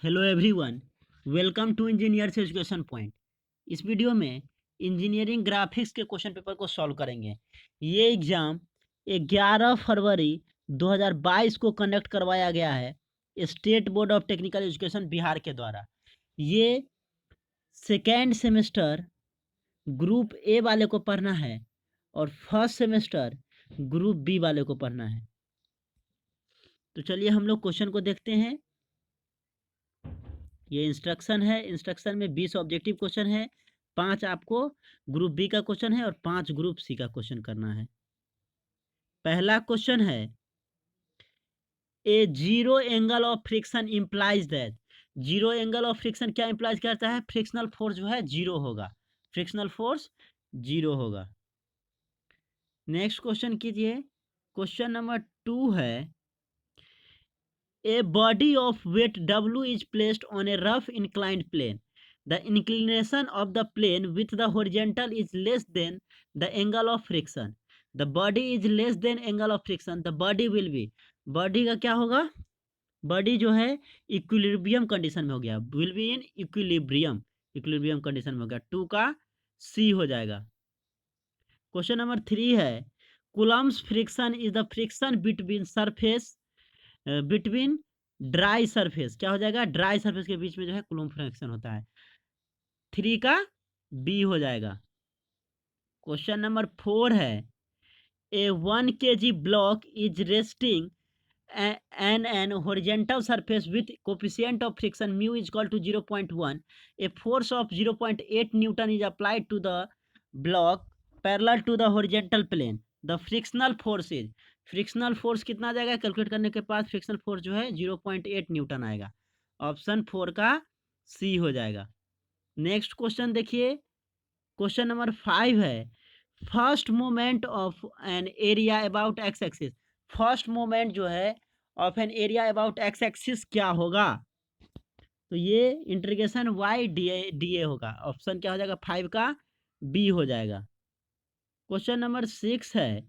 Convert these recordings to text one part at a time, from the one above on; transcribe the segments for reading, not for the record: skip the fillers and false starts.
Hello everyone, welcome to engineers education point. इस video में engineering graphics के question paper को सॉल्व करेंगे। ये एग्ज़ाम 11 फरवरी 2022 को कंडक्ट करवाया गया है state board of technical education Bihar के द्वारा। ये सेकेंड सेमेस्टर ग्रुप ए वाले को पढ़ना है और फर्स्ट सेमेस्टर ग्रुप बी वाले को पढ़ना है। तो चलिए हम लोग क्वेश्चन को देखते हैं। ये इंस्ट्रक्शन है। इंस्ट्रक्शन में 20 ऑब्जेक्टिव क्वेश्चन है, 5 आपको ग्रुप बी का क्वेश्चन है और 5 ग्रुप सी का क्वेश्चन करना है। पहला क्वेश्चन है, a zero angle of friction implies that. Zero angle of friction क्या इंप्लाइज करता है? फ्रिक्शनल फोर्स जो है जीरो होगा, फ्रिक्शनल फोर्स जीरो होगा। नेक्स्ट क्वेश्चन कीजिए। क्वेश्चन नंबर 2 है, A body of weight W is placed on a rough inclined plane. The inclination of the plane with the horizontal is less than the angle of friction. The body is less than angle of friction. The body will be, body का क्या होगा? Body जो है equilibrium condition में हो गया, will be in equilibrium, equilibrium condition में हो गया। 2 का सी हो जाएगा। क्वेश्चन नंबर 3 है, Coulomb's friction is the friction between surface between dry surface. क्या हो जाएगा? ड्राई सरफेस के बीच में जो है कूलम्ब फ्रिक्शन होता है। 3 का बी हो जाएगा। क्वेश्चन नंबर 4 है, a 1 kg block is resting an horizontal surface with coefficient of friction mu is equal to 0.1। A force of 0.8 newton is applied to the block parallel to the horizontal plane. The frictional force is, frictional force कितना आ जाएगा? Calculate करने के बाद frictional force जो है 0.8 Newton आएगा। Option 4 का सी हो जाएगा। नेक्स्ट क्वेश्चन देखिए। क्वेश्चन नंबर 5 है, first moment of an area about x axis. First moment जो है of an area about x axis क्या होगा? तो ये इंटीग्रेशन वाई डी ए होगा। ऑप्शन क्या हो जाएगा? 5 का बी हो जाएगा। क्वेश्चन नंबर 6 है,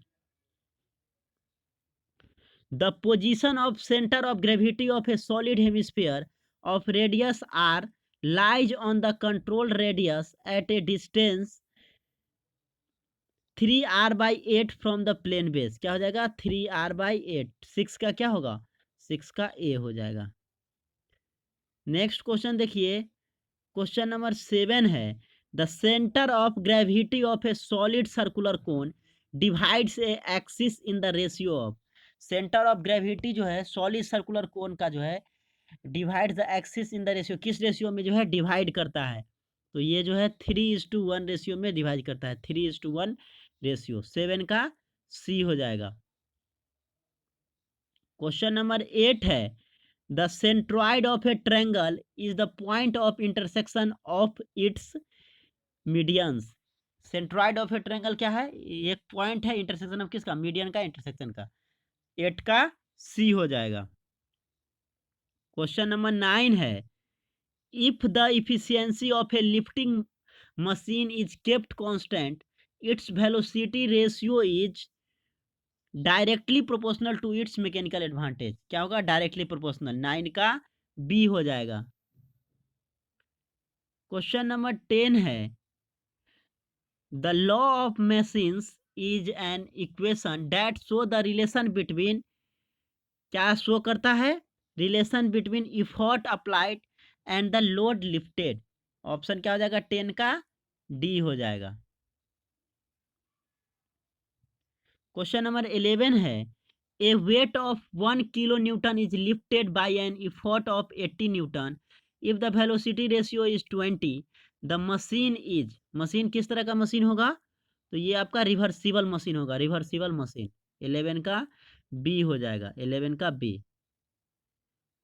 the position of centre of gravity of a solid hemisphere of radius R lies on the control radius at a distance 3r/8 from the plane base. क्या हो जाएगा? 3r/8। 6 का क्या होगा? 6 का ए हो जाएगा। नेक्स्ट क्वेश्चन देखिए। क्वेश्चन नंबर 7 है, the centre of gravity of a solid circular cone divides A axis in the ratio of. Centre of gravity जो है सॉलिड सर्कुलर कोन का जो है divide the axis in the ratio, किस ratio में जो है डिवाइड करता है? तो ये जो है 3:1 रेशियो में डिवाइड करता है, 3:1 रेशियो। 7 का सी हो जाएगा। क्वेश्चन नंबर 8 है, the centroid of A triangle is the point of intersection of its medians. Centroid of A triangle क्या है? एक पॉइंट है इंटरसेक्शन ऑफ किसका? मीडियन का, इंटरसेक्शन का। 8 का सी हो जाएगा। क्वेश्चन नंबर 9 है, if the efficiency of a lifting machine is kept constant, its velocity ratio is directly proportional to its mechanical advantage। क्या होगा? Directly proportional. 9 का बी हो जाएगा। क्वेश्चन नंबर 10 है, the law of machines is an equation that show the relation between, क्या show करता है? Relation between effort applied and the load lifted. Option क्या हो जाएगा? 10 का डी हो जाएगा। क्वेश्चन नंबर 11 है, a weight of 1 kilo newton is lifted by an effort of 80 newton if the velocity ratio is 20। The machine is, machine किस तरह का मशीन होगा? तो ये आपका रिवर्सिबल मशीन होगा, रिवर्सिबल मशीन। 11 का बी हो जाएगा, 11 का बी।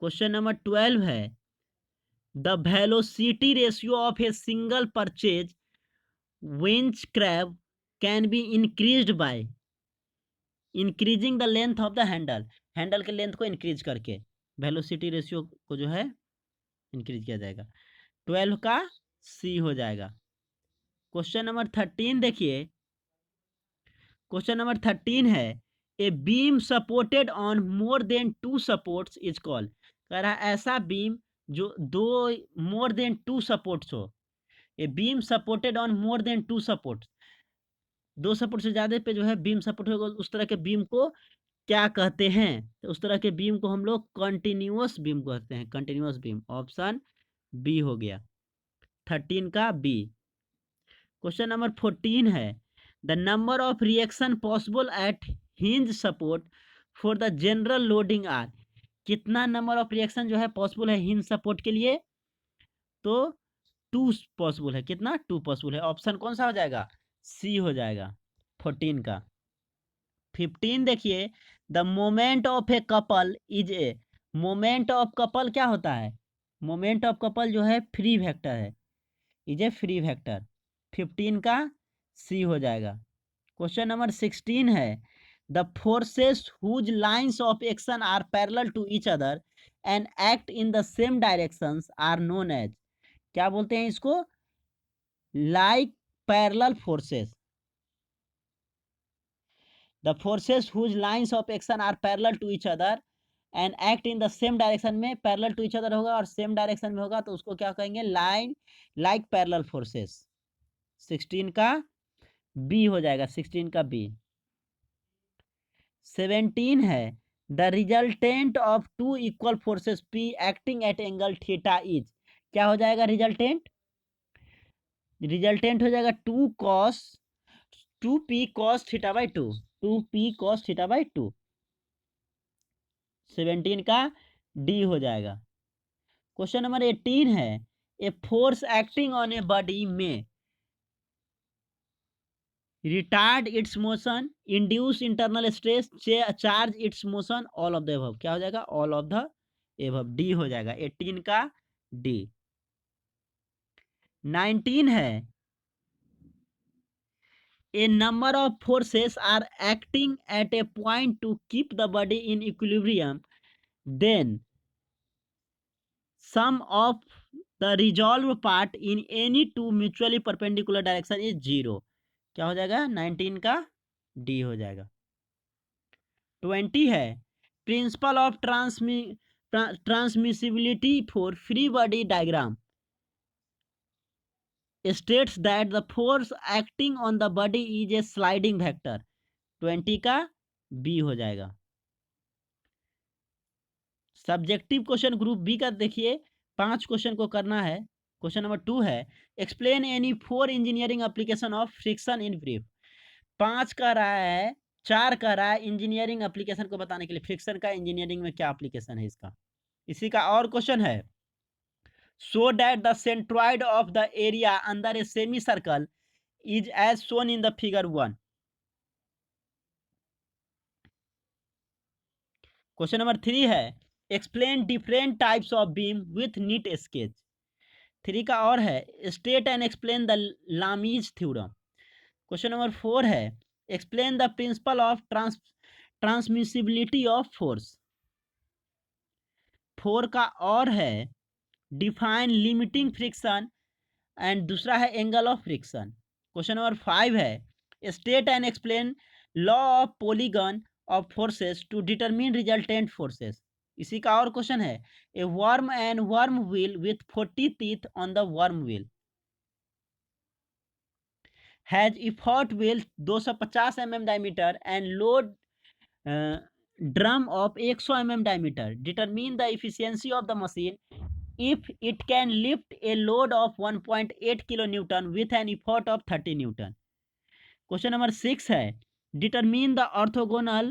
क्वेश्चन नंबर 12 है, the velocity ratio of a single purchase winch crab can be increased by increasing the length of the handle. Handle के लेंथ को इंक्रीज करके वेलोसिटी रेशियो को जो है इंक्रीज किया जाएगा। 12 का सी हो जाएगा। क्वेश्चन नंबर 13 देखिए। क्वेश्चन नंबर 13 है, ए beam supported on more then 2 supports is called. कह रहा है ऐसा बीम जो दो मोर देन टू सपोर्ट्स हो, a beam supported on more than two support, दो सपोर्ट से ज्यादा पे जो है बीम सपोर्ट होगा, उस तरह के बीम को क्या कहते हैं? तो उस तरह के बीम को हम लोग कंटिन्यूअस बीम कहते हैं, कंटिन्यूअस बीम। ऑप्शन बी हो गया 13 का बी। क्वेश्चन नंबर 14 है, the number of reaction possible at hinge support for the general loading are. कितना नंबर ऑफ रिएक्शन जो है पॉसिबल है हिंज सपोर्ट के लिए? तो टू पॉसिबल है। कितना? टू पॉसिबल है। ऑप्शन कौन सा हो जाएगा? सी हो जाएगा 14 का। 15 देखिए, the moment of a couple is a. Moment of couple क्या होता है? मोमेंट ऑफ कपल जो है फ्री वेक्टर है, इज ए फ्री वेक्टर। 15 का सी हो जाएगा। क्वेश्चन नंबर 16 है, the forces whose lines of action are parallel to each other and act in the same directions are known as. क्या बोलते हैं इसको? Like parallel forces. The forces whose lines of action are parallel to each other and act in the same direction में parallel to each other होगा और same direction में होगा तो उसको क्या कहेंगे? Line like parallel forces. 16 का बी हो जाएगा, 16 का बी। 17 है, the resultant of two equal forces P acting at angle theta is. क्या हो जाएगा रिजल्टेंट? रिजल्टेंट हो जाएगा two P cos theta by two, 2p cos theta by two. 17 का डी हो जाएगा। क्वेश्चन नंबर 18 है, a force acting on a body may retard its motion, induce internal stress, charge its motion, all of the above. क्या हो जाएगा? All of the above, D हो जाएगा 18 का डी। 19 है, a number of forces are acting at a point to keep the body in equilibrium, then sum of the resolve part in any two mutually perpendicular direction is zero. क्या हो जाएगा? 19 का D हो जाएगा। 20 है, principle of transmissibility for free body diagram states that the force acting on the body is a sliding vector। 20 का B हो जाएगा। सब्जेक्टिव क्वेश्चन ग्रुप बी का देखिए 5 क्वेश्चन को करना है। क्वेश्चन नंबर 2 है, explain any 4 engineering application of friction in brief. 5 का रहा है, 4 का रहा है इंजीनियरिंग एप्लीकेशन को बताने के लिए, फ्रिक्शन का इंजीनियरिंग में क्या एप्लीकेशन है इसका। इसी का और क्वेश्चन है, so that the centroid of the area under a semicircle is as shown in the figure 1। Question number 3 है, explain different types of beam width NEET sketch. 3 का और है, state and explain the Lami's theorem. Question number 4 है, explain the principle of transmissibility of force. 4 का और है, define limiting friction and दूसरा है angle of friction. Question number 5 है, state and explain law of polygon of forces to determine resultant forces. इसी का और क्वेश्चन है, a worm and worm wheel with 40 teeth on the worm wheel has effort wheel 250 mm diameter and load drum of 100 mm diameter, determine the efficiency of the machine if it can lift a load of 1.8 kilonewton with an effort of 30 newton। Question number 6 है, determine the orthogonal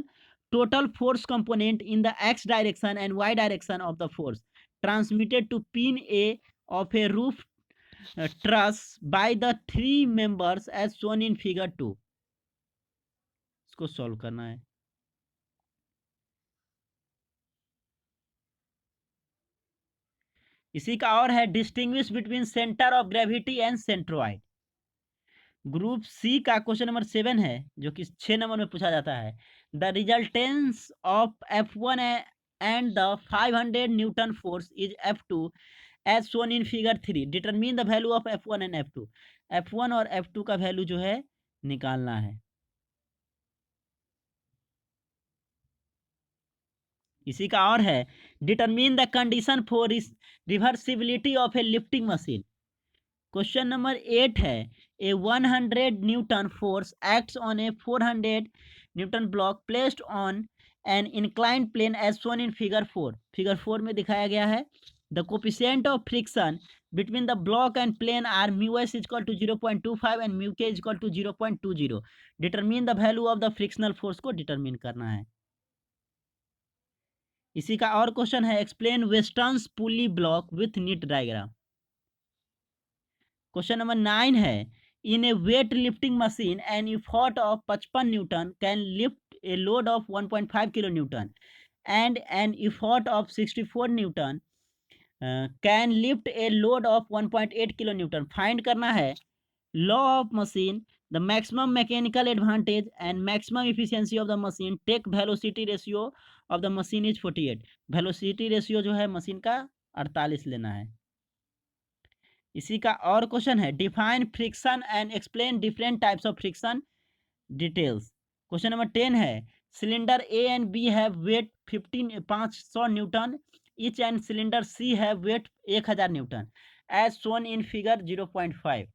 total force component in the x direction and y direction of the force transmitted to pin A of a roof truss by the 3 members as shown in figure 2। इसको solve करना है। इसी का और है, distinguish between centre of gravity and centroid. Group C का question number 7 है, जो कि 6 नंबर में पूछा जाता है, the resultance of F1 and the 500 newton force is F2 as shown in figure 3, determine the value of F1 and F2। F1 और F2 का वैल्यू जो है निकालना है। इसी का और है, determine the condition for reversibility of a lifting machine. Question number 8 है, a 100 newton force acts on a 400 newton block placed on an inclined plane as shown in figure 4। Figure 4 में दिखाया गया है, the coefficient of friction between the block and plane are mu s is equal to 0.25 and mu k is equal to 0.20। Determine the value of the frictional force को determine करना है। इसी का और क्वेश्चन है, explain Weston's pulley block with neat diagram. Question number 9 है, in a weight lifting machine an effort of 55 newton can lift a load of 1.5 kilo newton and an effort of 64 newton can lift a load of 1.8 kilo newton. Find करना है law of machine, the maximum mechanical advantage and maximum efficiency of the machine, take velocity ratio of the machine is 48। Velocity ratio जो है machine का 48 लेना है। इसी का और क्वेश्चन है, define friction and explain different types of friction details. Question number 10 है, cylinder A and B have weight 500 newton each and cylinder C have weight 1000 newton as shown in figure 0.5।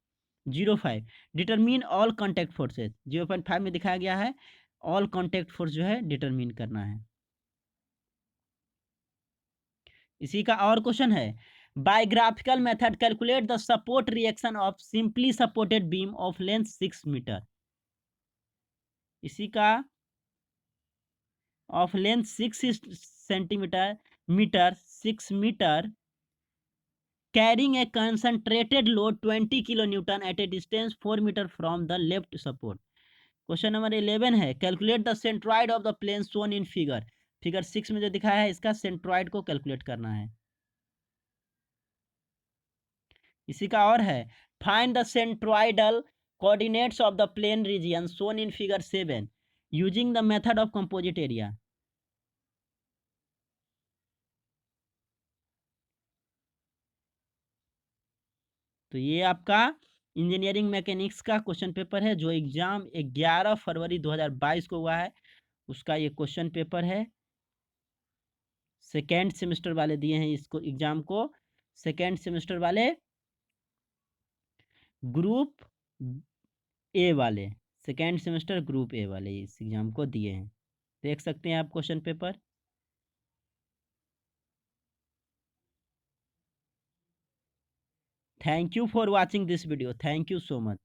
Determine all contact forces. 0.5 में दिखाया गया है, all contact force जो है determine करना है। इसी का और क्वेश्चन है, by graphical method calculate the support reaction of simply supported beam of length 6 metre. इसी का of length 6 metre carrying a concentrated load 20 kilonewton at a distance 4 meter from the left support। Question number 11 है, calculate the centroid of the plane shown in figure 6 में जो दिखाया है इसका centroid को calculate करना है। इसी का और है, find the centroidal coordinates of the plain region shown in figure 7 using the method of composite area. तो ये आपका इंजीनियरिंग मैकेनिक्स का क्वेश्चन पेपर है जो एग्जाम 11 फरवरी 2022 को हुआ है, उसका ये क्वेश्चन पेपर है। सेकेंड सेमेस्टर वाले दिए हैं इसको एग्जाम को, सेकेंड सेमेस्टर वाले ग्रुप ए वाले, सेकेंड सेमेस्टर ग्रुप ए वाले इस एग्जाम को दिए हैं। देख सकते हैं आप question paper. Thank you for watching this video, thank you so much.